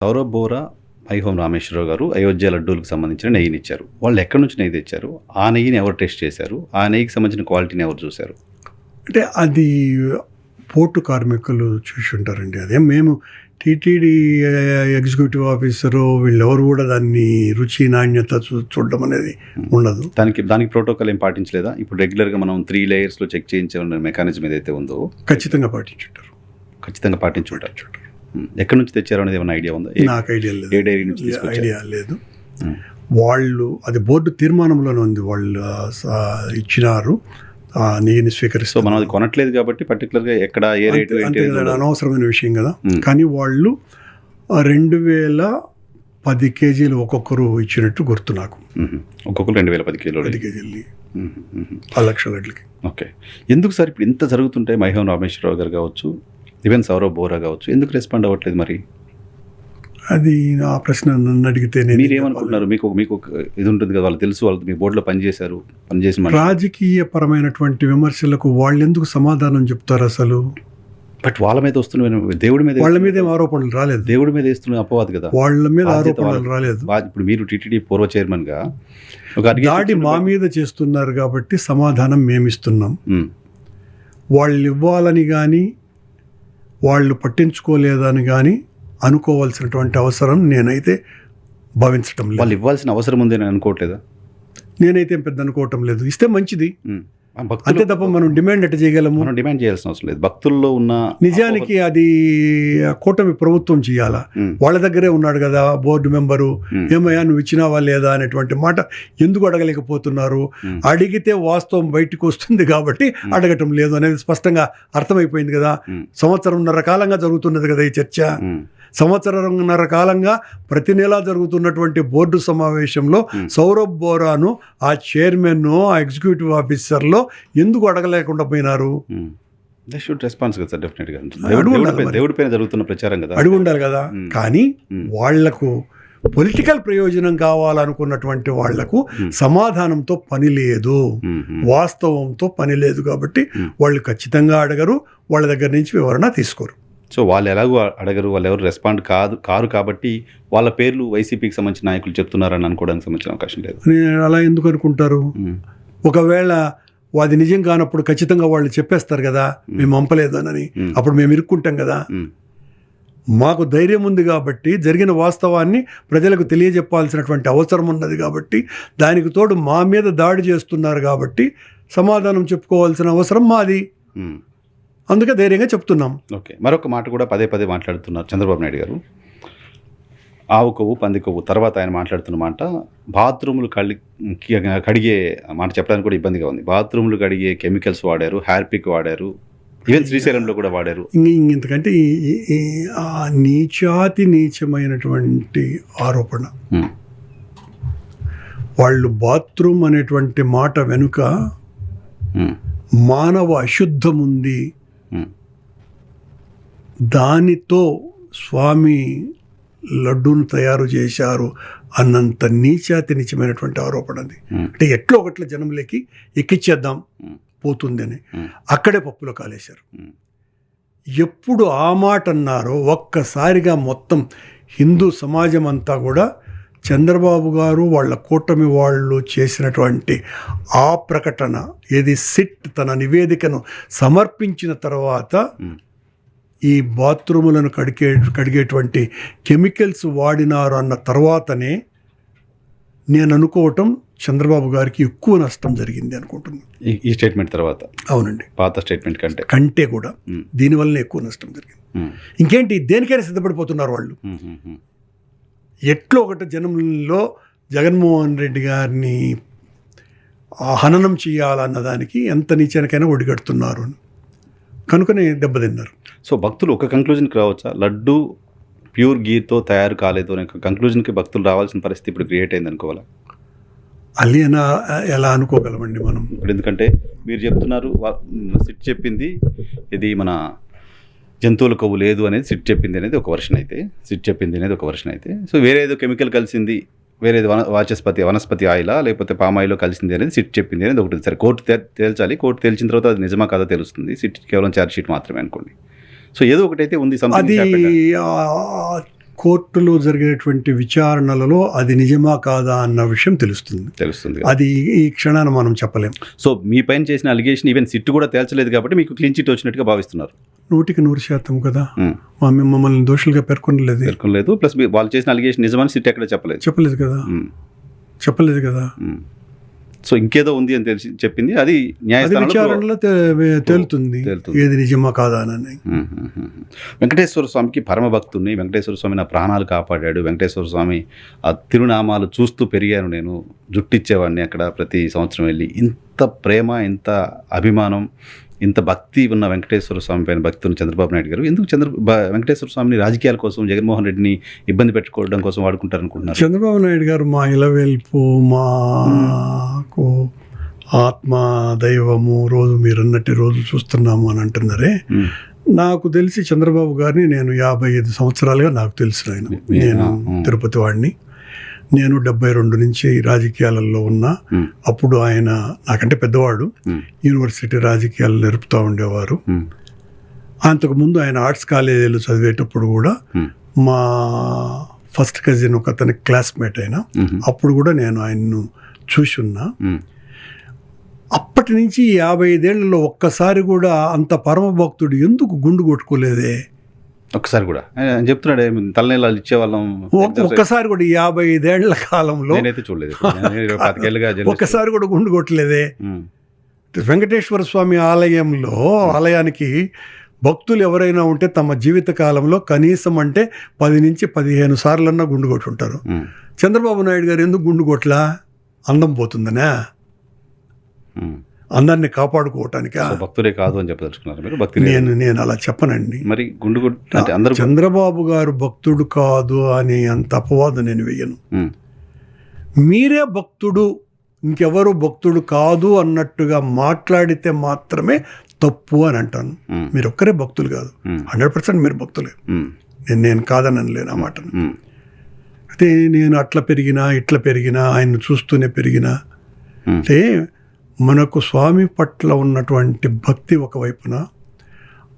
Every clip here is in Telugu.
సౌరభ్ బోరా, మైహోం రామేశ్వరరావు గారు అయోధ్య లడ్డూలకు సంబంధించిన నెయ్యినిచ్చారు. వాళ్ళు ఎక్కడి నుంచి నెయ్యి తెచ్చారు? ఆ నెయ్యిని ఎవరు టెస్ట్ చేశారు? ఆ నెయ్యికి సంబంధించిన క్వాలిటీని ఎవరు చూశారు? అంటే అది పోర్టు కార్మికులు చూసి ఉంటారండి. అదే మేము టీటీడీ ఎగ్జిక్యూటివ్ ఆఫీసరు వీళ్ళెవరు కూడా దాన్ని రుచి నాణ్యత చూడడం అనేది ఉండదు. దానికి ప్రోటోకాల్ ఏం పాటించలేదా? ఇప్పుడు రెగ్యులర్గా మనం 3 లేయర్స్లో చెక్ చేయించే మెకానిజం ఏదైతే ఉందో ఖచ్చితంగా పాటించుంటారు. ఖచ్చితంగా పాటించుంటారు. ఎక్కడి నుంచి తెచ్చారు అనేది ఏమైనా ఐడియా ఉందా? నాకు ఐడియా లేదు. ఏ డైరీ నుంచి ఐడియా లేదు. వాళ్ళు అది బోర్డు తీర్మానంలోనే ఉంది. వాళ్ళు ఇచ్చినారు నెయ్యిని స్వీకరిస్తారు. మనం అది కొనట్లేదు కాబట్టి పర్టికులర్గా ఎక్కడ ఏ రేటు అనవసరమైన విషయం కదా. కానీ వాళ్ళు 2010 కేజీలు ఒక్కొక్కరు ఇచ్చినట్టు గుర్తు నాకు. ఒక్కొక్కరు 2010 కిలోలు 10 కేజీలు 1 లక్ష లడ్లకి. ఓకే. ఎందుకు సార్ ఇప్పుడు ఇంత జరుగుతుంటాయి? మైహోం రామేశ్వరరావు గారు కావచ్చు, ఈవెన్ సౌరభ్ బోరా కావచ్చు, ఎందుకు రెస్పాండ్ అవ్వట్లేదు? మరి అది ఆ ప్రశ్న నన్ను అడిగితే మీరేమనుకుంటున్నారు? మీకు ఇది ఉంటుంది కదా, వాళ్ళు తెలుసు, వాళ్ళు మీ బోర్డులో పనిచేసి రాజకీయ పరమైనటువంటి విమర్శలకు వాళ్ళు ఎందుకు సమాధానం చెప్తారు అసలు? బట్ వాళ్ళ మీద వస్తున్న దేవుడి మీద వాళ్ళ మీద ఆరోపణలు రాలేదు. దేవుడి మీద వేస్తున్న అపవాదు కదా, వాళ్ళ మీద ఆరోపణలు రాలేదు. ఇప్పుడు మీరు టీటీడీ పూర్వ చైర్మన్ గా దాడి మా మీద చేస్తున్నారు కాబట్టి సమాధానం మేమిస్తున్నాం. వాళ్ళు ఇవ్వాలని కానీ వాళ్ళు పట్టించుకోలేదని కానీ అనుకోవాల్సినటువంటి అవసరం నేనైతే భావించటం లేదు. వాళ్ళు ఇవ్వాల్సిన అవసరం ఉంది అని అనుకోవట్లేదా? నేనైతే పెద్ద అనుకోవటం లేదు. ఇస్తే మంచిది అంతే తప్ప మనం డిమాండ్ ఎట్లా చేయగలము? మనం డిమాండ్ చేయాల్సిన అవసరం లేదు. భక్తుల్లో ఉన్న నిజానికి అది కూటమి ప్రభుత్వం చేయాలా. వాళ్ళ దగ్గరే ఉన్నాడు కదా బోర్డు మెంబరు. ఏమయ్యా నువ్వు ఇచ్చినావా లేదా అనేటువంటి మాట ఎందుకు అడగలేకపోతున్నారు? అడిగితే వాస్తవం బయటకు వస్తుంది కాబట్టి అడగటం లేదు అనేది స్పష్టంగా అర్థమైపోయింది కదా. 1.5 కాలంగా జరుగుతున్నది కదా ఈ చర్చ. 1.5 కాలంగా ప్రతి నెలా జరుగుతున్నటువంటి బోర్డు సమావేశంలో సౌరభ్ బోరాను ఆ చైర్మన్ ఆ ఎగ్జిక్యూటివ్ ఆఫీసర్లో ఎందుకు అడగలేకుండా పోయినారు? అడుగు ఉండాలి కదా. కానీ వాళ్లకు పొలిటికల్ ప్రయోజనం కావాలనుకున్నటువంటి వాళ్లకు సమాధానంతో పని లేదు, వాస్తవంతో పని లేదు. కాబట్టి వాళ్ళు ఖచ్చితంగా అడగరు, వాళ్ళ దగ్గర నుంచి వివరణ తీసుకోరు. సో వాళ్ళు ఎలాగో అడగరు, వాళ్ళు ఎవరు రెస్పాండ్ కారు కాబట్టి వాళ్ళ పేర్లు వైసీపీకి సంబంధించిన నాయకులు చెప్తున్నారని అనుకోవడానికి సంబంధించిన అవకాశం లేదు. అలా ఎందుకు అనుకుంటారు? ఒకవేళ అది నిజం కానప్పుడు ఖచ్చితంగా వాళ్ళు చెప్పేస్తారు కదా మేము పంపలేదనని. అప్పుడు మేము ఇరుక్కుంటాం కదా. మాకు ధైర్యం ఉంది కాబట్టి జరిగిన వాస్తవాన్ని ప్రజలకు తెలియజెప్పాల్సినటువంటి అవసరం ఉన్నది కాబట్టి, దానికి తోడు మా మీద దాడి చేస్తున్నారు కాబట్టి సమాధానం చెప్పుకోవాల్సిన అవసరం మాది. అందుకే ధైర్యంగా చెప్తున్నాం. ఓకే. మరొక మాట కూడా పదే మాట్లాడుతున్నారు చంద్రబాబు నాయుడు గారు. ఆవు కొవ్వు పంది కొవ్వు తర్వాత ఆయన మాట్లాడుతున్న మాట, బాత్రూములు కడిగే మాట చెప్పడానికి కూడా ఇబ్బందిగా ఉంది. బాత్రూములు కడిగే కెమికల్స్ వాడారు, హ్యార్పిక్ వాడారు, ఈవెన్ శ్రీశైలంలో కూడా వాడారు. ఇంతకంటే నీచమైనటువంటి ఆరోపణ. వాళ్ళు బాత్రూమ్ అనేటువంటి మాట వెనుక మానవ అశుద్ధం ఉంది, దానితో స్వామి లడ్డూను తయారు చేశారు అన్నంత నీచమైనటువంటి ఆరోపణ అది. అంటే ఎట్లా ఒకట్ల జనంలోకి ఎక్కిచ్చేద్దాం పోతుంది అని అక్కడే పప్పులో కాలేశారు. ఎప్పుడు ఆ మాట అన్నారో ఒక్కసారిగా మొత్తం హిందూ సమాజం అంతా కూడా చంద్రబాబు గారు వాళ్ళ కూటమి వాళ్ళు చేసినటువంటి ఆ ప్రకటన, ఏది సిట్ తన నివేదికను సమర్పించిన తర్వాత ఈ బాత్రూములను కడిగేటువంటి కెమికల్స్ వాడినారు అన్న తర్వాతనే నేను అనుకోవటం చంద్రబాబు గారికి ఎక్కువ నష్టం జరిగింది అనుకుంటున్నాను. ఈ స్టేట్మెంట్ తర్వాత? అవునండి, పాత స్టేట్మెంట్ కంటే కూడా దీనివల్ల ఎక్కువ నష్టం జరిగింది. ఇంకేంటి, దేనికైనా సిద్ధపడిపోతున్నారు వాళ్ళు. ఎట్లో ఒకటి జనంలో జగన్మోహన్ రెడ్డి గారిని హననం చేయాలన్న దానికి ఎంత నీచానికైనా ఒడిగడుతున్నారు కనుకనే దెబ్బతిన్నారు. సో భక్తులు ఒక కంక్లూజన్కి రావచ్చా? లడ్డు ప్యూర్ గీతో తయారు కాలేదు అనే కంక్లూజన్కి భక్తులు రావాల్సిన పరిస్థితి ఇప్పుడు క్రియేట్ అయింది అనుకోవాలా? అలీనా ఎలా అనుకోగలమండి మనం ఇప్పుడు? ఎందుకంటే మీరు చెప్తున్నారు సిట్ చెప్పింది ఇది మన జంతువుల కొవ్వు లేదు అనేది సిట్ చెప్పింది అనేది ఒక వర్షన్ అయితే, సో వేరే ఏదో కెమికల్ కలిసింది, వేరేది వనస్పతి ఆయిలా లేకపోతే పామాయిలో కలిసింది అనేది సిట్ చెప్పింది అనేది ఒకటి. సరే, కోర్టు తేల్చాలి. కోర్టు తేల్చిన తర్వాత అది నిజమా కాదా తెలుస్తుంది. సిట్ కేవలం ఛార్జ్ షీట్ మాత్రమే అనుకోండి. సో ఏదో ఒకటైతే ఉంది. అది కోర్టులో జరిగేటువంటి విచారణలలో అది నిజమా కాదా అన్న విషయం తెలుస్తుంది. అది ఈ క్షణాన మనం చెప్పలేం. సో మీ పైన చేసిన అలిగేషన్ ఈవెన్ సిట్ కూడా తేల్చలేదు కాబట్టి మీకు క్లీన్ చిట్ వచ్చినట్టుగా భావిస్తున్నారు. 100% కదా. మమ్మల్ని దోషులుగా పేర్కొనలేదు. ప్లస్ వాళ్ళు చేసిన అలిగేషన్ నిజమని సిట్ ఎక్కడ చెప్పలేదు కదా. సో ఇంకేదో ఉంది అని తెలిసి చెప్పింది, అది విచారణలో తేలుతుంది ఏది నిజమా కాదా అని. వెంకటేశ్వర స్వామికి పరమ భక్తుడిని. వెంకటేశ్వర స్వామి నా ప్రాణాలు కాపాడాడు. వెంకటేశ్వర స్వామి ఆ తిరునామాలు చూస్తూ పెరిగాను. నేను జుట్టిచ్చేవాడిని అక్కడ ప్రతి సంవత్సరం వెళ్ళి. ఇంత ప్రేమ, ఇంత అభిమానం, ఇంత భక్తి ఉన్న వెంకటేశ్వర స్వామి పైన భక్తి ఉన్న చంద్రబాబు నాయుడు గారు ఎందుకు వెంకటేశ్వర స్వామిని రాజకీయాల కోసం, జగన్మోహన్ రెడ్డిని ఇబ్బంది పెట్టుకోవడం కోసం వాడుకుంటారు అనుకుంటున్నారు? చంద్రబాబు నాయుడు గారు మా ఇలవేల్పు, మాకు ఆత్మ దైవము, రోజు మీరన్నట్టు రోజు చూస్తున్నాము అని అంటున్నారే. నాకు తెలిసి చంద్రబాబు గారిని నేను 55 సంవత్సరాలుగా నాకు తెలుసు. నేను తిరుపతి వాడిని. నేను 72 నుంచి రాజకీయాలలో ఉన్నా. అప్పుడు ఆయన నాకంటే పెద్దవాడు, యూనివర్సిటీ రాజకీయాలు నేర్పుతూ ఉండేవారు. అంతకుముందు ఆయన ఆర్ట్స్ కాలేజీలో చదివేటప్పుడు కూడా మా ఫస్ట్ కజిన్ ఒక అతని క్లాస్మేట్ అయినా, అప్పుడు కూడా నేను ఆయన్ను చూసి ఉన్నా. అప్పటి నుంచి 55 ఏళ్లలో ఒక్కసారి కూడా అంత పరమభక్తుడు ఎందుకు గుండు కొట్టుకోలేదే? ఒక్కసారి కూడా చెప్తున్నాడు, తలనీళ్ళు ఇచ్చేవాళ్ళం. ఒక్కసారి కూడా 55 ఏళ్ల కాలంలో నేనైతే చూడలేదు. ఒక్కసారి కూడా గుండు కొట్టలేదే? వెంకటేశ్వర స్వామి ఆలయానికి భక్తులు ఎవరైనా ఉంటే తమ జీవిత కాలంలో కనీసం అంటే 10 నుంచి 15 సార్లన్నా గుండు కొట్టుంటారు. చంద్రబాబు నాయుడు గారు ఎందుకు గుండు కొట్లా? అందం పోతుందనే, అందరినీ కాపాడుకోవటానికి. భక్తులే కాదు అని చెప్పదలుచుకున్నారు మీరు? భక్తి నేను అలా చెప్పనండి. మరి గుండు అందరూ చంద్రబాబు గారు భక్తుడు కాదు అని అంత అపవాదం నేను వెయ్యను. మీరే భక్తుడు, ఇంకెవరు భక్తుడు కాదు అన్నట్టుగా మాట్లాడితే మాత్రమే తప్పు అని అంటాను. మీరు ఒక్కరే భక్తులు కాదు, 100% మీరు భక్తులే. నేను కాదని లేను ఆ మాటను. అయితే నేను అట్లా పెరిగినా ఇట్లా పెరిగినా ఆయన్ని చూస్తూనే పెరిగినా. అంటే మనకు స్వామి పట్ల ఉన్నటువంటి భక్తి ఒకవైపున,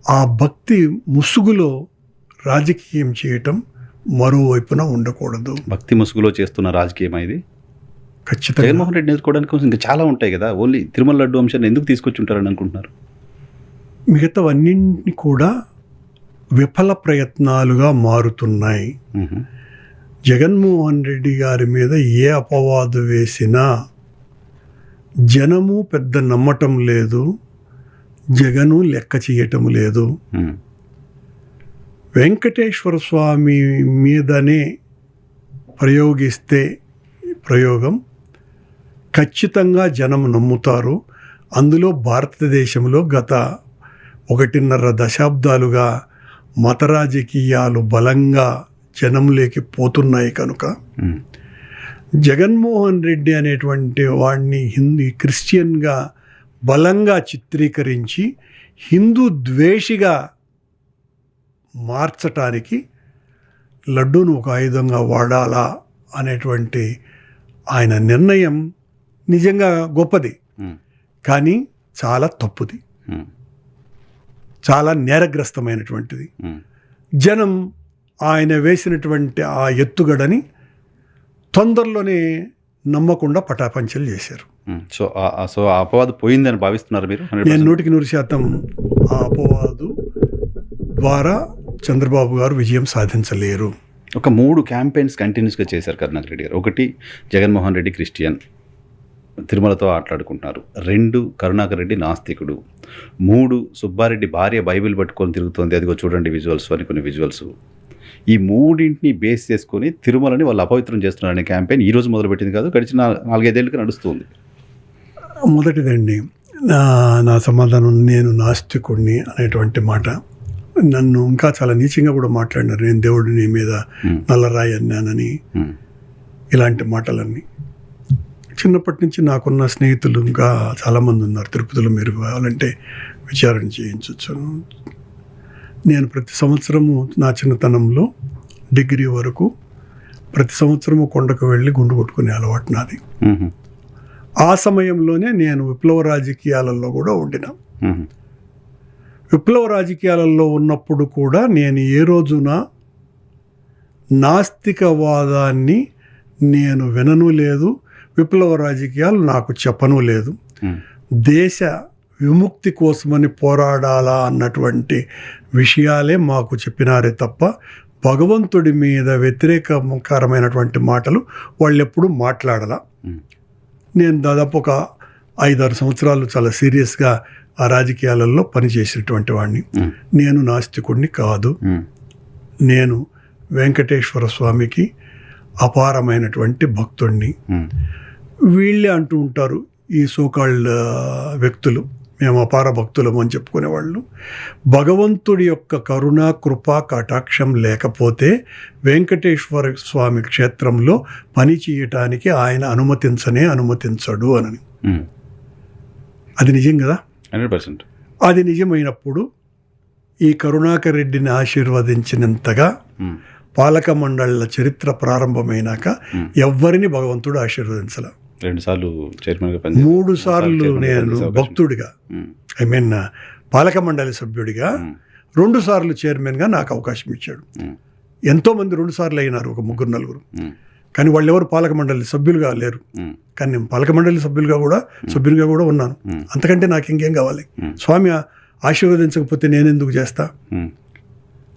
ఆ భక్తి ముసుగులో రాజకీయం చేయటం మరోవైపున ఉండకూడదు. భక్తి ముసుగులో చేస్తున్న రాజకీయం ఇది ఖచ్చితంగా. జగన్మోహన్ రెడ్డి నేర్చుకోవడానికి ఇంకా చాలా ఉంటాయి కదా. ఓన్లీ తిరుమల లడ్డు అంశాన్ని ఎందుకు తీసుకొచ్చి ఉంటారని అనుకుంటున్నారు? మిగతావన్నింటినీ కూడా విఫల ప్రయత్నాలుగా మారుతున్నాయి. జగన్మోహన్ రెడ్డి గారి మీద ఏ అపవాదు వేసినా జనము పెద్ద నమ్మటం లేదు, జగను లెక్క చేయటం లేదు. వెంకటేశ్వర స్వామి మీదనే ప్రయోగిస్తే ప్రయోగం ఖచ్చితంగా జనం నమ్ముతారు. అందులో భారతదేశంలో గత 1.5 దశాబ్దాలుగా మత రాజకీయాలు బలంగా జనంలోకి పోతున్నాయి కనుక జగన్మోహన్ రెడ్డి అనేటువంటి వాడిని క్రిస్టియన్గా బలంగా చిత్రీకరించి హిందూ ద్వేషిగా మార్చటానికి లడ్డూను ఒక ఆయుధంగా వాడాలా అనేటువంటి ఆయన నిర్ణయం నిజంగా గొప్పది, కానీ చాలా తప్పుది, చాలా నేరగ్రస్తమైనటువంటిది. జనం ఆయన వేసినటువంటి ఆ ఎత్తుగడని తొందరలోనే నమ్మకుండా పటాపంచలు చేశారు. సో ఆ అపవాదు పోయిందని భావిస్తున్నారు మీరు? నేను 100% ఆ అపవాదు ద్వారా చంద్రబాబు గారు విజయం సాధించలేరు. ఒక 3 క్యాంపెయిన్స్ కంటిన్యూస్గా చేశారు కరుణాకర్ రెడ్డి గారు. 1, జగన్మోహన్ రెడ్డి క్రిస్టియన్, తిరుమలతో ఆటలాడుకుంటున్నారు. 2, కరుణాకర్ రెడ్డి నాస్తికుడు. 3, సుబ్బారెడ్డి భార్య బైబిల్ పట్టుకొని తిరుగుతోంది, అదిగో చూడండి విజువల్స్ అని కొన్ని విజువల్స్. ఈ 3ని బేస్ చేసుకొని తిరుమలని వాళ్ళు అపవిత్రం చేస్తున్నారనే క్యాంపెయిన్ ఈరోజు మొదలుపెట్టింది కాదు, గడిచిన 4-5 ఏళ్ళుగా నడుస్తుంది. మొదటిదండి నా సమాధానం, నేను నాస్తికుడిని అనేటువంటి మాట నన్ను ఇంకా చాలా నీచంగా కూడా మాట్లాడినారు. నేను దేవుడిని మీద నల్లరాయి అన్నానని, ఇలాంటి మాటలన్నీ. చిన్నప్పటి నుంచి నాకున్న స్నేహితులు ఇంకా చాలామంది ఉన్నారు తిరుపతిలో. మీరు కావాలంటే విచారణ చేయించవచ్చు. నేను ప్రతి సంవత్సరము నా చిన్నతనంలో డిగ్రీ వరకు ప్రతి సంవత్సరము కొండకు వెళ్ళి గుండు కొట్టుకునే అలవాటు నాది. ఆ సమయంలోనే నేను విప్లవ రాజకీయాలలో కూడా ఉండినా. విప్లవ రాజకీయాలలో ఉన్నప్పుడు కూడా నేను ఏ రోజున నాస్తికవాదాన్ని నేను వినను లేదు, విప్లవ రాజకీయాలు నాకు చెప్పను లేదు. దేశ విముక్తి కోసమని పోరాడాలా అన్నటువంటి విషయాలే మాకు చెప్పినారే తప్ప భగవంతుడి మీద వ్యతిరేకకరమైనటువంటి మాటలు వాళ్ళు ఎప్పుడూ మాట్లాడాల. నేను దాదాపు ఒక 5-6 సంవత్సరాలు చాలా సీరియస్గా ఆ రాజకీయాలలో పనిచేసినటువంటి వాడిని. నేను నాస్తికుడిని కాదు. నేను వెంకటేశ్వర స్వామికి అపారమైనటువంటి భక్తుడిని. వీళ్ళే అంటూ ఉంటారు ఈ సోకాల్డ్ వ్యక్తులు, మేము అపార భక్తులము అని చెప్పుకునేవాళ్ళు. భగవంతుడి యొక్క కరుణ, కృప, కటాక్షం లేకపోతే వెంకటేశ్వర స్వామి క్షేత్రంలో పని చేయటానికి ఆయన అనుమతించడు అని. అది నిజం కదా? 100%. అది నిజమైనప్పుడు ఈ కరుణాకర్ రెడ్డిని ఆశీర్వదించినంతగా పాలక మండళ్ల చరిత్ర ప్రారంభమైనాక ఎవ్వరిని భగవంతుడు ఆశీర్వదించాల. 2 సార్లు చైర్మన్గా 3 సార్లు నేను భక్తుడిగా, ఐ మీన్ పాలక మండలి సభ్యుడిగా, 2 సార్లు చైర్మన్గా నాకు అవకాశం ఇచ్చాడు. ఎంతోమంది 2 సార్లు అయినారు, ఒక 3-4. కానీ వాళ్ళు ఎవరు పాలక మండలి సభ్యులుగా లేరు. కానీ నేను పాలక మండలి సభ్యులుగా కూడా ఉన్నాను. అంతకంటే నాకు ఇంకేం కావాలి? స్వామి ఆశీర్వదించకపోతే నేనెందుకు చేస్తా?